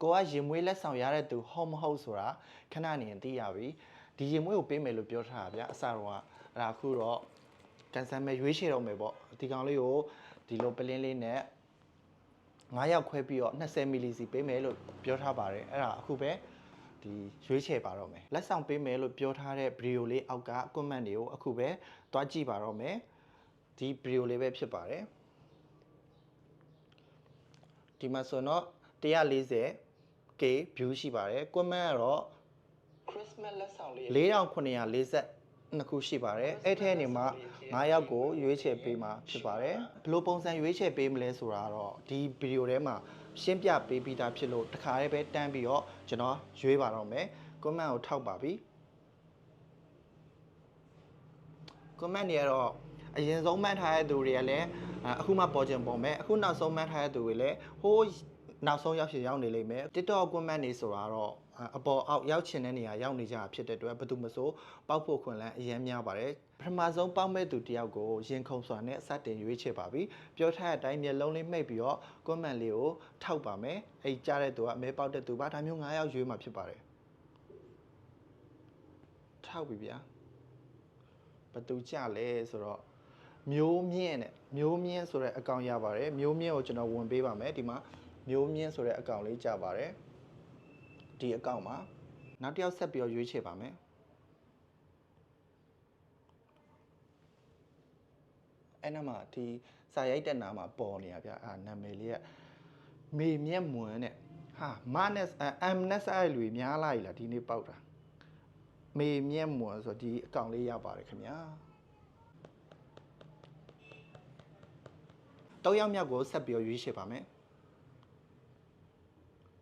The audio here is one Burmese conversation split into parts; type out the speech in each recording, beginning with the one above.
ကိုကရင်မွေးလက်ဆောင်ရတဲ့သူဟုတ်မဟုတ်ဆိုတာခဏနေရင်သိရပြီဒီရင်မွေးကိုပေးမယ်လို့ပြောထားတာဗျအစတော့အဲ့ဒါအခုတော့ကန်ဆယ်မဲ့ရွေးချယ်တော့မယ်ပေါ့ဒီကောင်လေးကိုဒီလိုပလင်းလေးနဲ့9ရောက်ခွဲပြီးတော့20မီလီစီပေးမယ်လို့ပြောထားပါတယ်အဲ့ဒါအခုပဲဒီရွေးချယ်ပါတော့မယ်လက်ဆောင်ပေးမယ်လို့ပြောထားတဲ့ဗီဒီယိုလေးအောက်က comment တွေကိုအခုပဲတွားကြည့်ပါတော့မယ်ဒီဗီဒီယိုလေးပဲဖြစ်ပါတယ်ဒီမှာဆိုတော့140k view ရှိပါတယ် comment ကတော့ Christmas လက်ဆောင်လေး4942ခုရှိပါတယ်အဲ့ထဲနေမှာ9ယောက်ကိုရွေးချယ်ပေးမှာဖြစ်ပါတယ်ဘယ်လိုပုံစံရွေးချယ်ပေးမလဲဆိုတာတော့ဒီဗီဒီယိုထဲမှာရှင်းပြပေးပြီးသားဖြစ်လို့တခါတည်းပဲတန်းပြီးတော့ကျွန်တော်ရွေးပါတော့မယ် comment ကိုထောက်ပါပြီ comment တွေကတော့အရင်ဆုံးမှတ်ထားတဲ့သူတွေကလည်းအခုမှပေါ်ချင်ပေါ်မယ်အခုနောက်ဆုံးမှတ်ထားတဲ့သူတွေလည်းဟိုးနောက်ဆုံးရောက်ရောက်နေလိမ့်မယ် TikTok comment တွေဆိုတာတော့အပေါ်အောက်ရောက်ချင်တဲ့နေရာရောက်နေကြတာဖြစ်တဲ့အတွက်ဘယ်သူမဆိုပေါက်ဖို့ခွင့်လန်းအရင်များပါတယ်ပထမဆုံးပေါက်မဲ့သူတယောက်ကိုရင်ခုန်စွာနဲ့စတင်ရွေးချယ်ပါပြီပြောထားတဲ့အတိုင်းမျက်လုံးလေးမှိတ်ပြီးတော့ comment လေးကိုထောက်ပါမယ်အဲ့ကြားတဲ့သူကအမဲပေါက်တဲ့သူပါဒါမျိုး9ယောက်ရွေးမှာဖြစ်ပါတယ်ထောက်ပြီဗျာဘသူကြလဲဆိုတော့မျိုးမြင့်နဲ့မျိုးမြင့်ဆိုတဲ့အကောင့်ရပါတယ်မျိုးမြင့်ကိုကျွန်တော်ဝင်ပေးပါမယ်ဒီမှာမျိုးမြင့်ဆိုတဲ့အကောင့်လေးကြပါတယ်ဒီအကောင့်မှာနောက်တစ်ယောက်ဆက်ပြီးတော့ရွေးချယ်ပါမယ်အဲ့နာမှာဒီစာရိုက်တဲ့နာမှာပေါ်နေရဗျအာနာမည်လေးကမေမြက်မွန်နဲ့ဟာမနက်အမ်နက်ဆိုင်လူများလာ E လားဒီနေ့ပေါက်တာမေမြက်မွန်ဆိုဒီအကောင့်လေးရပါတယ်ခင်ဗျာ3ယောက်မြောက်ကိုဆက်ပြီးရွေးချယ်ပါမယ်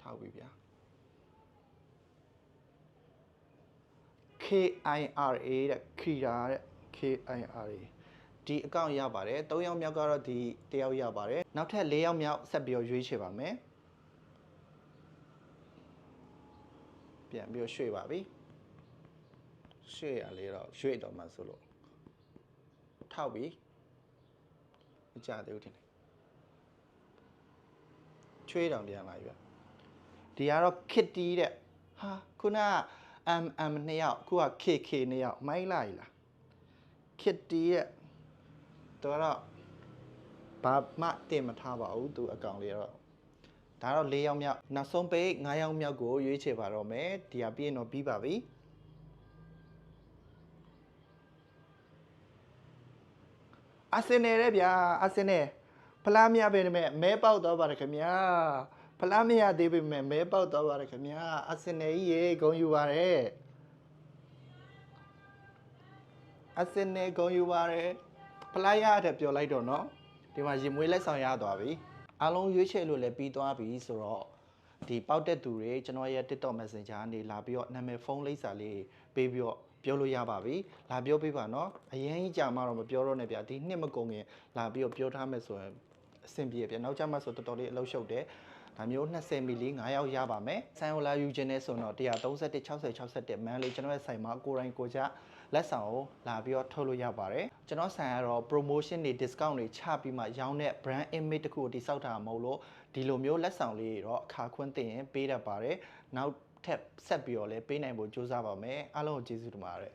ထောက်ပြီဗျာ KIRA တဲ့ KIRA တဲ့ KIRA ဒီအကောင့်ရပါတယ်3ယောက်မြောက်ကတော့ဒီတယောက်ရပါတယ်နောက်ထပ်4ယောက်မြောက်ဆက်ပြီးရွေးချယ်ပါမယ်ပြန်ပြီးရွှေ့ပါပြီရွှေ့ရလေတော့ရွှေ့တော့မှဆိုလို့ထောက်ပြီမကြသေးဘူးထင်တယ်ချွေးတောင်ပြန်လာပြီဒီကတော့ Kitty တဲ့ဟာခုနက MM 2ယောက်အခုက KK 2ယောက်မိုင်းလိုက်လား Kitty တဲ့တော့ဘာမှတင်မထားပါဘူးသူအကောင့်လေးတော့ဒါတော့4ယောက်မြောက်နောက်ဆုံးပိတ်9ယောက်မြောက်ကိုရွေးချယ်ပါတော့မယ်ဒီဟာပြီးရင်တော့ပြီးပါပြီအာဆင်နယ်ရဲ့ဗျာအာဆင်နယ်ဖလားမရပေမဲ့မဲပေါက်တော့ပါတယ်ခင်ဗျာဖလားမရသေးပေမဲ့မဲပေါက်တော့ပါတယ်ခင်ဗျာအာဆင်နယ်ကြီးရေဂုံယူပါတယ်အာဆင်နယ်ဂုံယူပါတယ်ဖလားရတဲ့ပြောလိုက်တော့နော်ဒီမှာရင်မွေးလက်ဆောင်ရသွားပြီအားလုံးရွေးချယ်လို့လည်းပြီးသွားပြီဆိုတော့ဒီပေါက်တဲ့သူတွေကျွန်တော်ရဲ့ TikTok Messenger ကနေလာပြီးတော့နာမည်ဖုန်းလိပ်စာလေးပေးပြီးတော့ပြောလို့ရပါပြီလာပြောပေးပါနော်အရင်ကြီးကြာမှတော့မပြောတော့နဲ့ဗျာဒီနှစ်မကုန်ခင်လာပြီးတော့ပြောထားမယ်ဆိုရင်အဆင်ပြေဗျာနောက်ကျမှဆိုတော်တော်လေးအလုပ်ရှုပ်တယ်ဒါမျိုး20မီလီ9ယောက်ရပါမယ်ဆိုင်ကိုလာယူခြင်းနဲ့ဆိုတော့131 60 61မန်းလေးကျွန်တော်ရဲ့ဆိုင်မှာကိုရိုင်းကိုကြလက်ဆောင်ကိုလာပြီးတော့ထုတ်လို့ရပါတယ်ကျွန်တော်ဆိုင်ကတော့ promotion တွေ discount တွေချပြီးမှရောင်းတဲ့ brand image တခုကိုတိစောက်တာမဟုတ်လို့ဒီလိုမျိုးလက်ဆောင်လေးတွေတော့အခါခွင့်တင်ရင်ပေးတတ်ပါတယ်နောက်ထပ်ဆက်ပြီးတော့လည်းပေးနိုင်ဖို့ကြိုးစားပါမယ်အားလုံးကိုကျေးဇူးတင်ပါတယ်